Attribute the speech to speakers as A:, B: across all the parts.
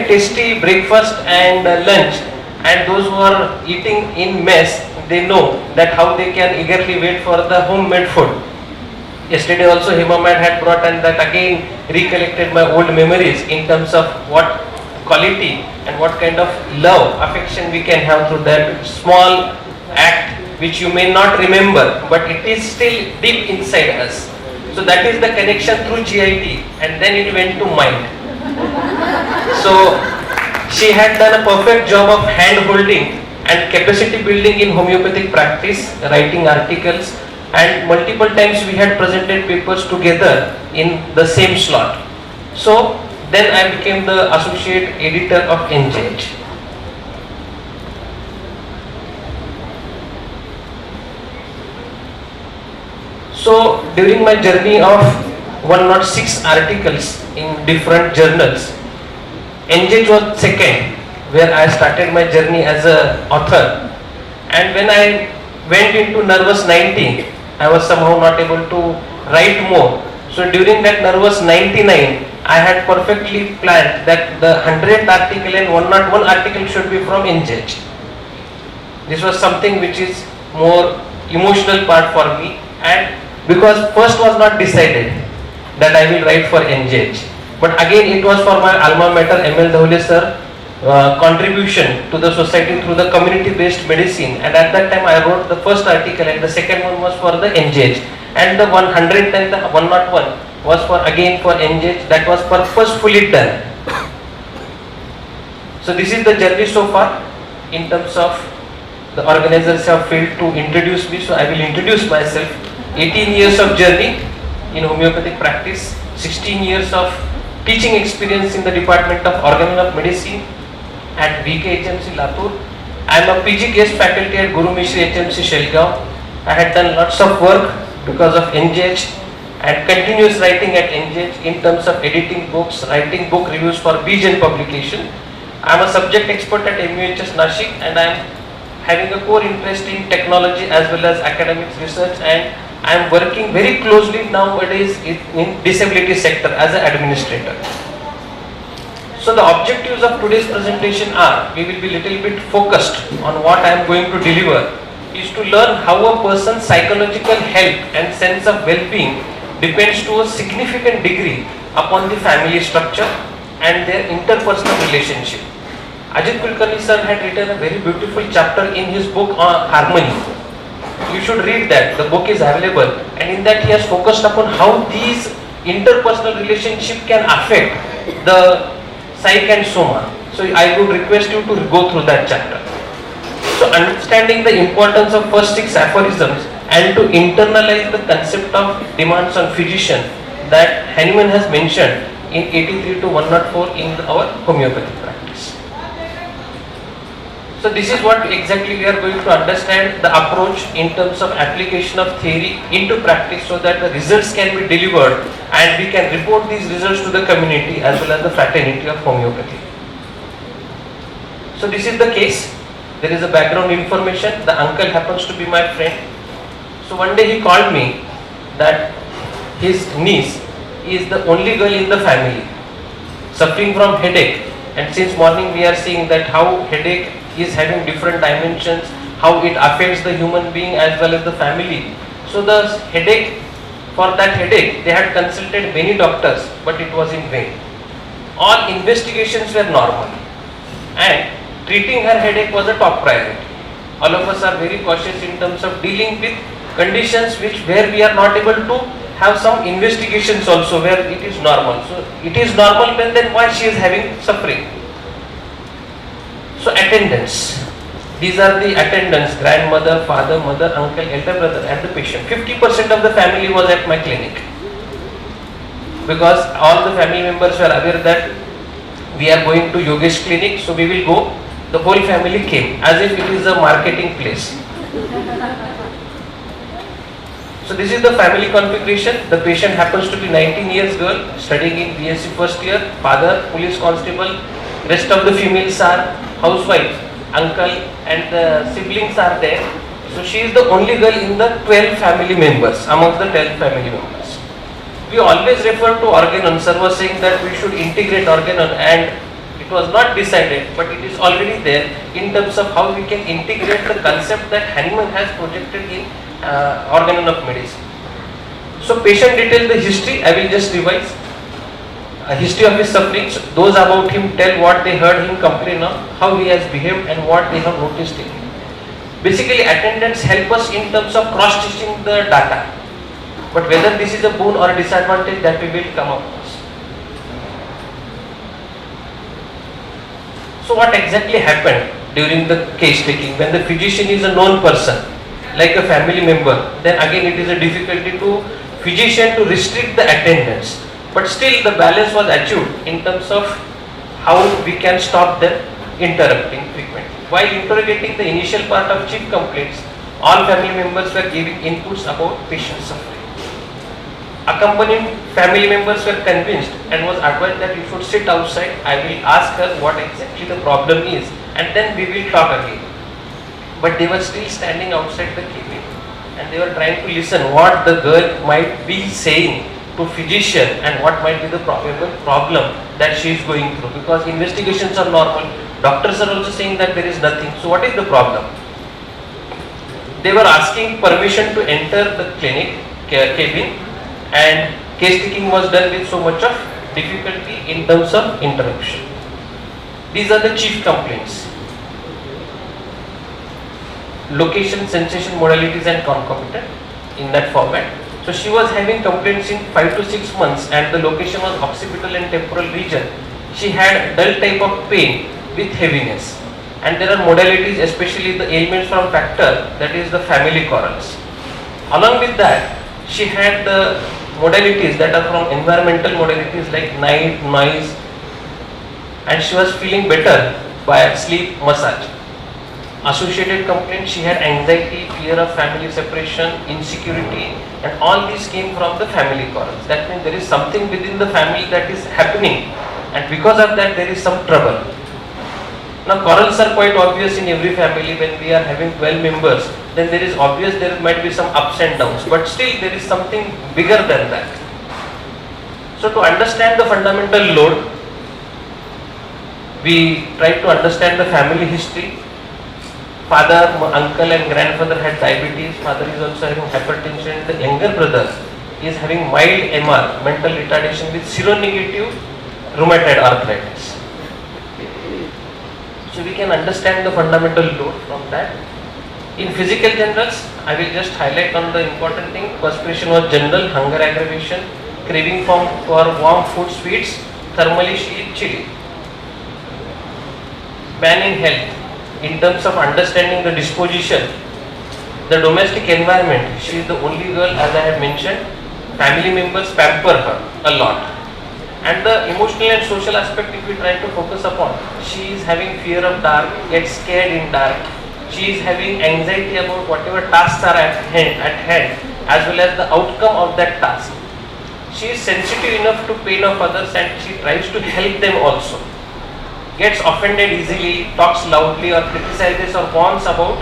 A: tasty breakfast and lunch, and those who are eating in mess, they know that how they can eagerly wait for the homemade food. Yesterday also Hema Ma'am had brought, and that again recollected my old memories in terms of what quality and what kind of love, affection we can have through that small act which you may not remember, but it is still deep inside us. So that is the connection through GIT, and then it went to mind. So she had done a perfect job of hand holding and capacity building in homeopathic practice, writing articles, and multiple times we had presented papers together in the same slot. So then I became the associate editor of NJH. So during my journey of 106 articles in different journals, NJH was second, where I started my journey as an author. And when I went into Nervous 90, I was somehow not able to write more. So during that Nervous 99, I had perfectly planned that the 100th article and 101 article should be from NJH. This was something which is more emotional part for me, and because first was not decided that I will write for NJH. But again it was for my alma mater ML Dhole sir contribution to the society through the community based medicine, and at that time I wrote the first article, and the second one was for the NJH, and the 100 and the 101 was for again for NJH. That was purposefully done. So this is the journey so far. In terms of the organizers have failed to introduce me, so I will introduce myself. 18 years of journey in homeopathic practice, 16 years of teaching experience in the Department of Organ of Medicine at VKHMC Latur. I am a PG guest faculty at Guru Mishri HMC Shelgaon. I had done lots of work because of NJH and continuous writing at NJH in terms of editing books, writing book reviews for Bejan publication. I am a subject expert at MUHS Nashik, and I am having a core interest in technology as well as academics research, and I am working very closely nowadays in disability sector as an administrator. So the objectives of today's presentation are, we will be little bit focused on what I am going to deliver, is to learn how a person's psychological health and sense of well-being depends to a significant degree upon the family structure and their interpersonal relationship. Ajit Kulkarni sir had written a very beautiful chapter in his book on harmony. You should read that. The book is available, and in that he has focused upon how these interpersonal relationship can affect the psyche and soma. So I would request you to go through that chapter. So understanding the importance of first 6 aphorisms and to internalize the concept of demands on physician that Hahnemann has mentioned in 83 to 104 in our homeopathic practice. So this is what exactly we are going to understand, the approach in terms of application of theory into practice, so that the results can be delivered and we can report these results to the community as well as the fraternity of homeopathy. So this is the case. There is a background information. The uncle happens to be my friend. So one day he called me that his niece is the only girl in the family suffering from headache, and since morning we are seeing that how headache is having different dimensions, how it affects the human being as well as the family. So the headache, for that headache they had consulted many doctors, but it was in vain. All investigations were normal, and treating her headache was a top priority. All of us are very cautious in terms of dealing with conditions where we are not able to have some investigations also where it is normal. So it is normal, then why she is having suffering? So attendance. These are the attendants: grandmother, father, mother, uncle, elder brother, and the patient. 50% of the family was at my clinic, because all the family members were aware that we are going to Yogesh clinic, so we will go. The whole family came as if it is a marketing place. So this is the family configuration. The patient happens to be 19 years girl studying in BSc first year. Father police constable. Rest of the females are housewives. Uncle and the siblings are there. So she is the only girl in the 12 family members, amongst the 12 family members. We always refer to Organon. Sir was saying that we should integrate Organon, and It was not decided, but it is already there in terms of how we can integrate the concept that Hahnemann has projected in organon of medicine. So patient detail the history, I will just revise. A history of his sufferings, those about him tell what they heard him complain of, how he has behaved and what they have noticed in him. Basically attendants help us in terms of cross-stitching the data. But whether this is a boon or a disadvantage, that we will come across. So what exactly happened during the case taking? When the physician is a known person, like a family member, then again it is a difficulty to physician to restrict the attendance. But still the balance was achieved in terms of how we can stop them interrupting frequently. While interrogating the initial part of chief complaints, all family members were giving inputs about patient suffering. Accompanying family members were convinced and was advised that you should sit outside. I will ask her what exactly the problem is and then we will talk again. But they were still standing outside the cabin and they were trying to listen what the girl might be saying to physician and what might be the probable problem that she is going through, because investigations are normal. Doctors are also saying that there is nothing. So what is the problem? They were asking permission to enter the clinic cabin, and case taking was done with so much of difficulty in terms of interruption. These are the chief complaints. Location, sensation, modalities and concomitant in that format. So she was having complaints in 5 to 6 months and the location was occipital and temporal region. She had dull type of pain with heaviness. And there are modalities, especially the ailments from factor, that is the family quarrels. Along with that, she had the modalities that are from environmental modalities like night, noise, and she was feeling better by sleep massage. Associated complaints, she had anxiety, fear of family separation, insecurity, and all these came from the family quarrels. That means there is something within the family that is happening, and because of that there is some trouble. Now quarrels are quite obvious in every family. When we are having 12 members, then there is obvious there might be some ups and downs, but still there is something bigger than that. So to understand the fundamental load, we try to understand the family history. Father, uncle and grandfather had diabetes, father is also having hypertension, the younger brother is having mild MR, mental retardation with seronegative rheumatoid arthritis. So we can understand the fundamental load from that. In physical generals, I will just highlight on the important thing. Perspiration was general, hunger aggravation, craving for warm food, sweets, thermally chilly. Man in health, in terms of understanding the disposition, the domestic environment, she is the only girl, as I have mentioned. Family members pamper her a lot. And the emotional and social aspect, if we try to focus upon, she is having fear of dark, gets scared in dark. She is having anxiety about whatever tasks are at hand, as well as the outcome of that task. She is sensitive enough to pain of others and she tries to help them also. Gets offended easily, talks loudly or criticizes or warns about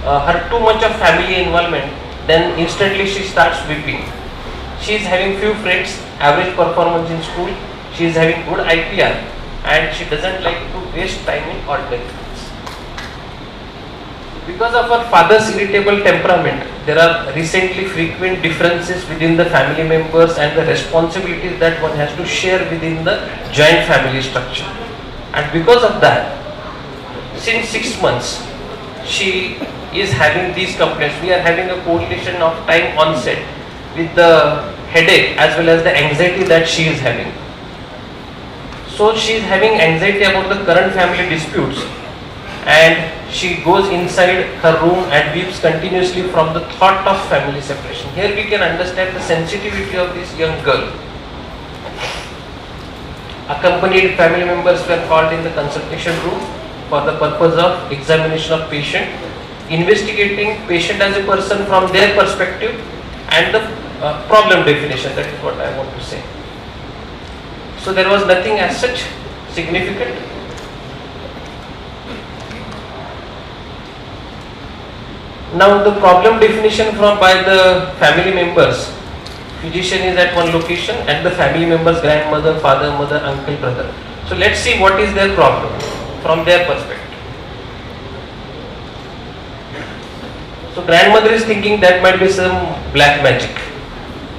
A: her too much of family involvement, then instantly she starts weeping. She is having few friends, average performance in school, she is having good IPR and she doesn't like to waste time in ordinary things. Because of her father's irritable temperament, there are recently frequent differences within the family members and the responsibilities that one has to share within the joint family structure. And because of that, since 6 months, she is having these complaints. We are having a correlation of time onset with the headache as well as the anxiety that she is having. So she is having anxiety about the current family disputes and she goes inside her room and weeps continuously from the thought of family separation. Here we can understand the sensitivity of this young girl. Accompanied family members were called in the consultation room for the purpose of examination of patient, investigating patient as a person from their perspective and the problem definition. That is what I want to say. So there was nothing as such significant. Now the problem definition by the family members. Physician is at one location and the family members, grandmother, father, mother, uncle, brother. So let's see what is their problem from their perspective. So grandmother is thinking that might be some black magic.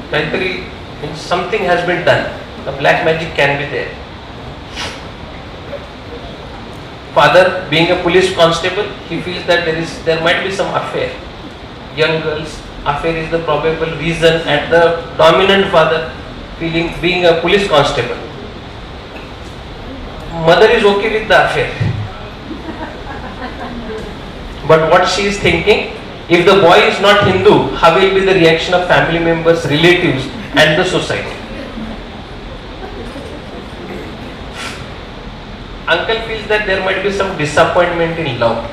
A: Kaitri means something has been done. A black magic can be there. Father, being a police constable, he feels that there might be some affair. Young girls, affair is the probable reason, and the dominant father being a police constable. Mother is okay with the affair. But what she is thinking, if the boy is not Hindu, how will be the reaction of family members, relatives and the society? Uncle feels that there might be some disappointment in love.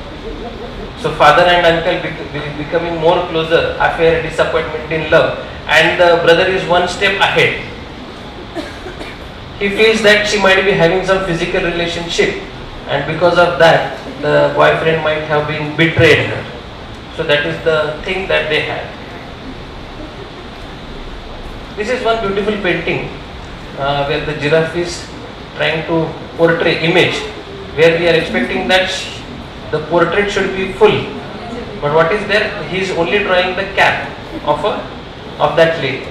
A: So father and uncle becoming more closer, affair, disappointment in love, and the brother is one step ahead. He feels that she might be having some physical relationship, and because of that the boyfriend might have been betrayed her. So that is the thing that they had. This is one beautiful painting where the giraffe is trying to portray image, where we are expecting that the portrait should be full, but what is there? He is only drawing the cap of that lady.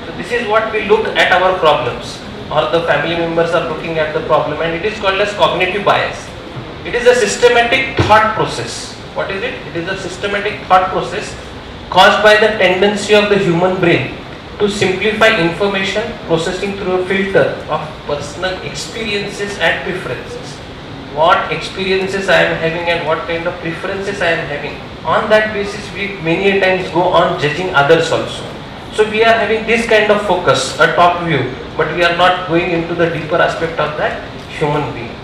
A: So this is what we look at our problems, or the family members are looking at the problem, and it is called as cognitive bias. It is a systematic thought process. What is it? It is a systematic thought process caused by the tendency of the human brain to simplify information processing through a filter of personal experiences and preferences. What experiences I am having and what kind of preferences I am having. On that basis, we many times go on judging others also. So we are having this kind of focus, a top view, but we are not going into the deeper aspect of that human being.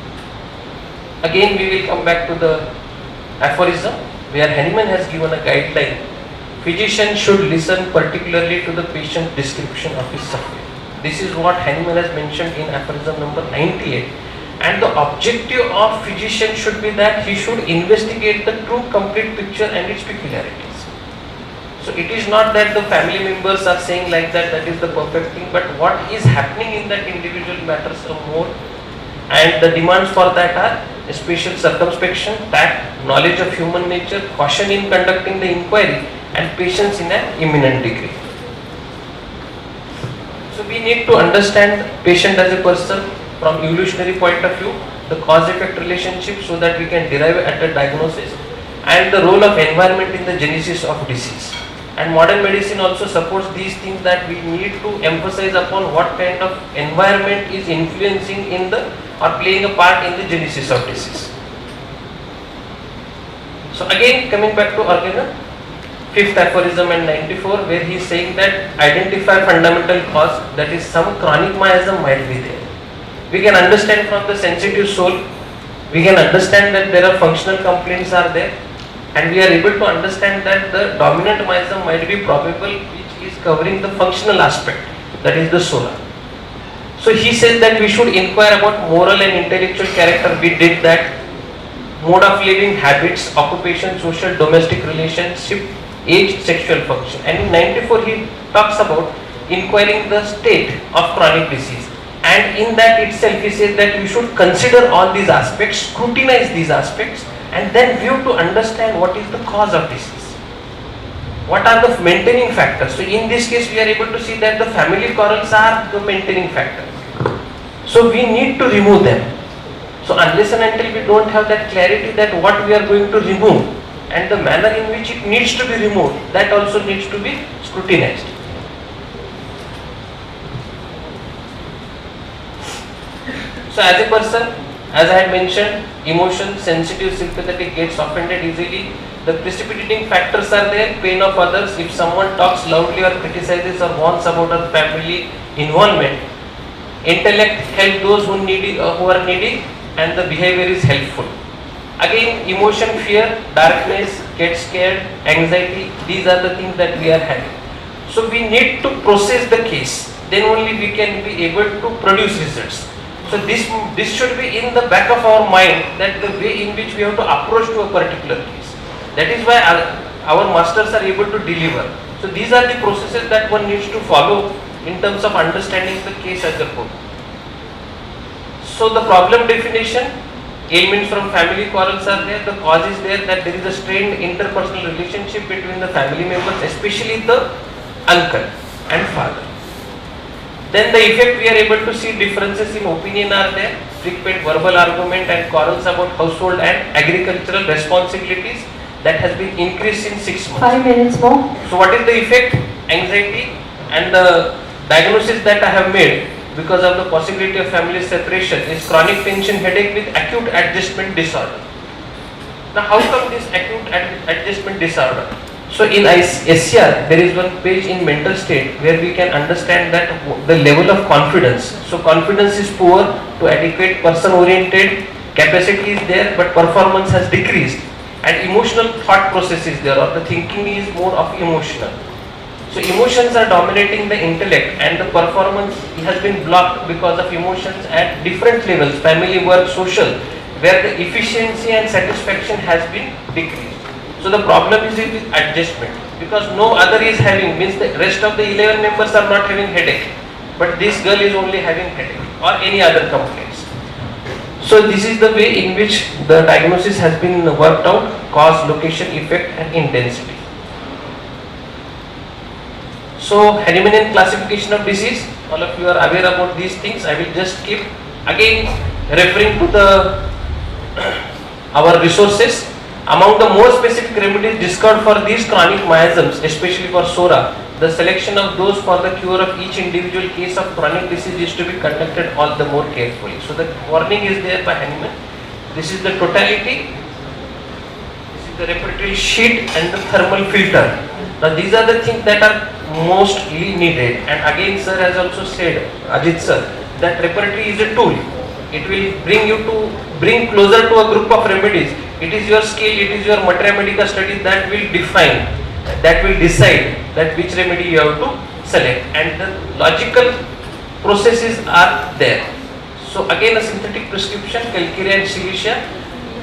A: Again, we will come back to the aphorism where Hahnemann has given a guideline. Physician should listen particularly to the patient description of his suffering. This is what Hahnemann has mentioned in aphorism number 98. And the objective of physician should be that he should investigate the true complete picture and its peculiarities. So it is not that the family members are saying like that is the perfect thing, but what is happening in that individual matters more, and the demands for that are special circumspection, tact, knowledge of human nature, caution in conducting the inquiry, and patience in an eminent degree. So we need to understand patient as a person from evolutionary point of view, the cause-effect relationship, so that we can derive at a diagnosis, and the role of environment in the genesis of disease. And modern medicine also supports these things, that we need to emphasize upon what kind of environment is influencing in the or playing a part in the genesis of disease. So again, coming back to Organon, fifth aphorism and 94, where he is saying that identify fundamental cause, that is some chronic miasm might be there. We can understand from the sensitive soul, we can understand that there are functional complaints are there, and we are able to understand that the dominant miasm might be probable, which is covering the functional aspect, that is the solar. So he says that we should inquire about moral and intellectual character. We did that. Mode of living, habits, occupation, social, domestic relationship, age, sexual function. And in 94 he talks about inquiring the state of chronic disease. And in that itself he says that we should consider all these aspects, scrutinize these aspects, and then view to understand what is the cause of disease. What are the maintaining factors? So in this case we are able to see that the family quarrels are the maintaining factors. So we need to remove them. So unless and until we don't have that clarity that what we are going to remove and the manner in which it needs to be removed, that also needs to be scrutinized. So as a person, as I had mentioned, emotion, sensitive, sympathetic, gets offended easily. The precipitating factors are there, pain of others. If someone talks loudly or criticizes or warns about a family involvement, intellect help those who are needy, and the behavior is helpful. Again, emotion, fear, darkness, get scared, anxiety, these are the things that we are having. So we need to process the case, then only we can be able to produce results. So this should be in the back of our mind, that the way in which we have to approach to a particular case. That is why our masters are able to deliver. So these are the processes that one needs to follow in terms of understanding the case as a whole. So the problem definition, ailments from family quarrels are there, the cause is there, that there is a strained interpersonal relationship between the family members, especially the uncle and father. Then the effect, we are able to see differences in opinion are there, frequent verbal argument and quarrels about household and agricultural responsibilities that has been increased in 6 months.
B: 5 minutes more.
A: So what is the effect? Anxiety, and the diagnosis that I have made because of the possibility of family separation is chronic tension headache with acute adjustment disorder. Now how come this acute adjustment disorder? So in SCR there is one page in mental state where we can understand that the level of confidence. So confidence is poor to adequate, person oriented, capacity is there but performance has decreased, and emotional thought process is there, or the thinking is more of emotional. So emotions are dominating the intellect and the performance has been blocked because of emotions at different levels, family, work, social, where the efficiency and satisfaction has been decreased. So the problem is with adjustment, because no other is having, means the rest of the 11 members are not having headache, but this girl is only having headache or any other complaints. So this is the way in which the diagnosis has been worked out: cause, location, effect and intensity. So Hahnemannian classification of disease, all of you are aware about these things. I will just keep again referring to the our resources. Among the more specific remedies discovered for these chronic miasms, especially for SORA, the selection of those for the cure of each individual case of chronic disease is to be conducted all the more carefully. So the warning is there by Hahnemann. This is the totality, this is the repertory sheet and the thermal filter. Now these are the things that are mostly needed, and again sir has also said, Ajit sir, that repertory is a tool. It will bring closer to a group of remedies. It is your skill, it is your materia medica study that will define, that will decide that which remedy you have to select, and the logical processes are there. So again a synthetic prescription, calcarea and silicia,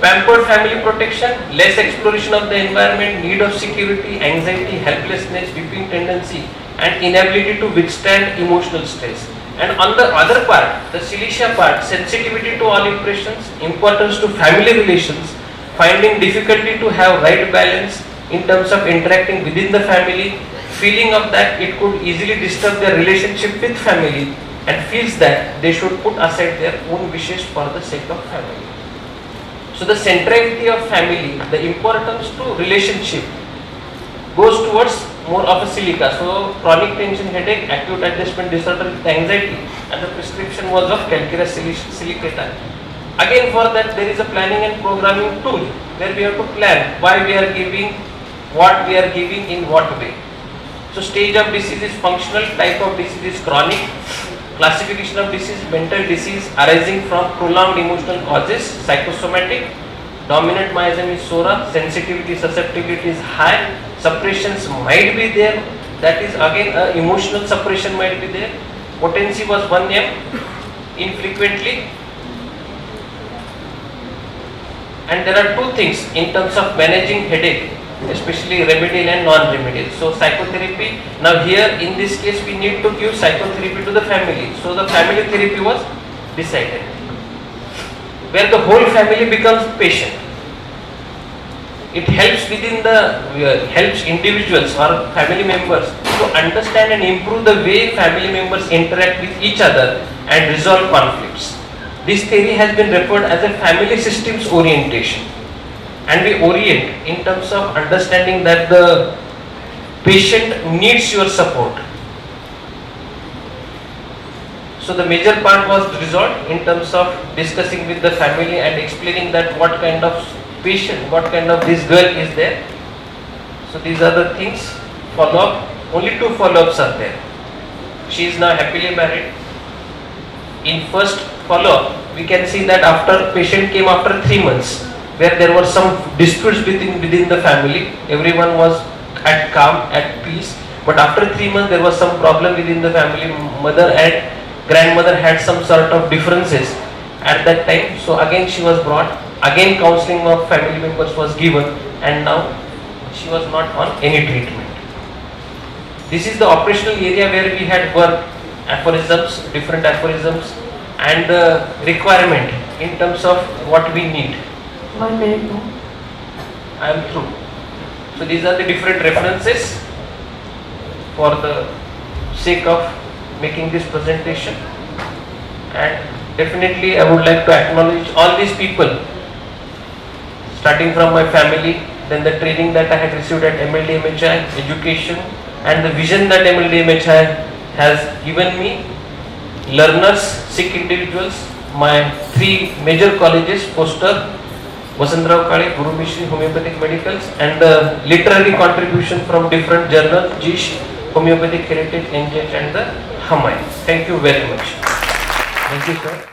A: pampered family protection, less exploration of the environment, need of security, anxiety, helplessness, weeping tendency and inability to withstand emotional stress. And on the other part, the silicia part, sensitivity to all impressions, importance to family relations, finding difficulty to have right balance in terms of interacting within the family, feeling of that it could easily disturb their relationship with family, and feels that they should put aside their own wishes for the sake of family. So the centrality of family, the importance to relationship goes towards more of a silica. So chronic tension headache, acute adjustment disorder with anxiety, and the prescription was of calcarea silicata. Again for that there is a planning and programming tool where we have to plan why we are giving, what we are giving, in what way. So stage of disease is functional, type of disease is chronic, classification of disease, mental disease arising from prolonged emotional causes, psychosomatic, dominant miasm is SORA, sensitivity, susceptibility is high, suppressions might be there, that is again emotional suppression might be there, potency was 1M, infrequently. And there are two things in terms of managing headache, especially remedial and non-remedial. So psychotherapy, now here in this case we need to give psychotherapy to the family. So the family therapy was decided, where the whole family becomes patient. It helps within the, helps individuals or family members to understand and improve the way family members interact with each other and resolve conflicts. This theory has been referred as a family systems orientation, and we orient in terms of understanding that the patient needs your support. So the major part was resolved in terms of discussing with the family and explaining that what kind of patient, what kind of this girl is there. So these are the things. Follow up, only 2 follow-ups are there. She is now happily married. In first follow-up, we can see that after patient came after 3 months, where there were some disputes within the family. Everyone was at calm, at peace. But after 3 months, there was some problem within the family. Mother and grandmother had some sort of differences at that time. So again she was brought. Again counseling of family members was given, and now she was not on any treatment. This is the operational area where we had worked aphorisms, different aphorisms, and the requirement in terms of what we need.
B: 1 minute more.
A: I am through. So these are the different references for the sake of making this presentation, and definitely I would like to acknowledge all these people, starting from my family, then the training that I had received at MLDMHI, education and the vision that MLDMHI has given me, learners, sick individuals, my 3 major colleges, Poster, Vasantrao Kale, Guru Mishri Homeopathic Medicals, and the literary contribution from different journals, Jish, Homeopathic Heritage, NGH and the Hamai. Thank you very much.
C: Thank you, sir.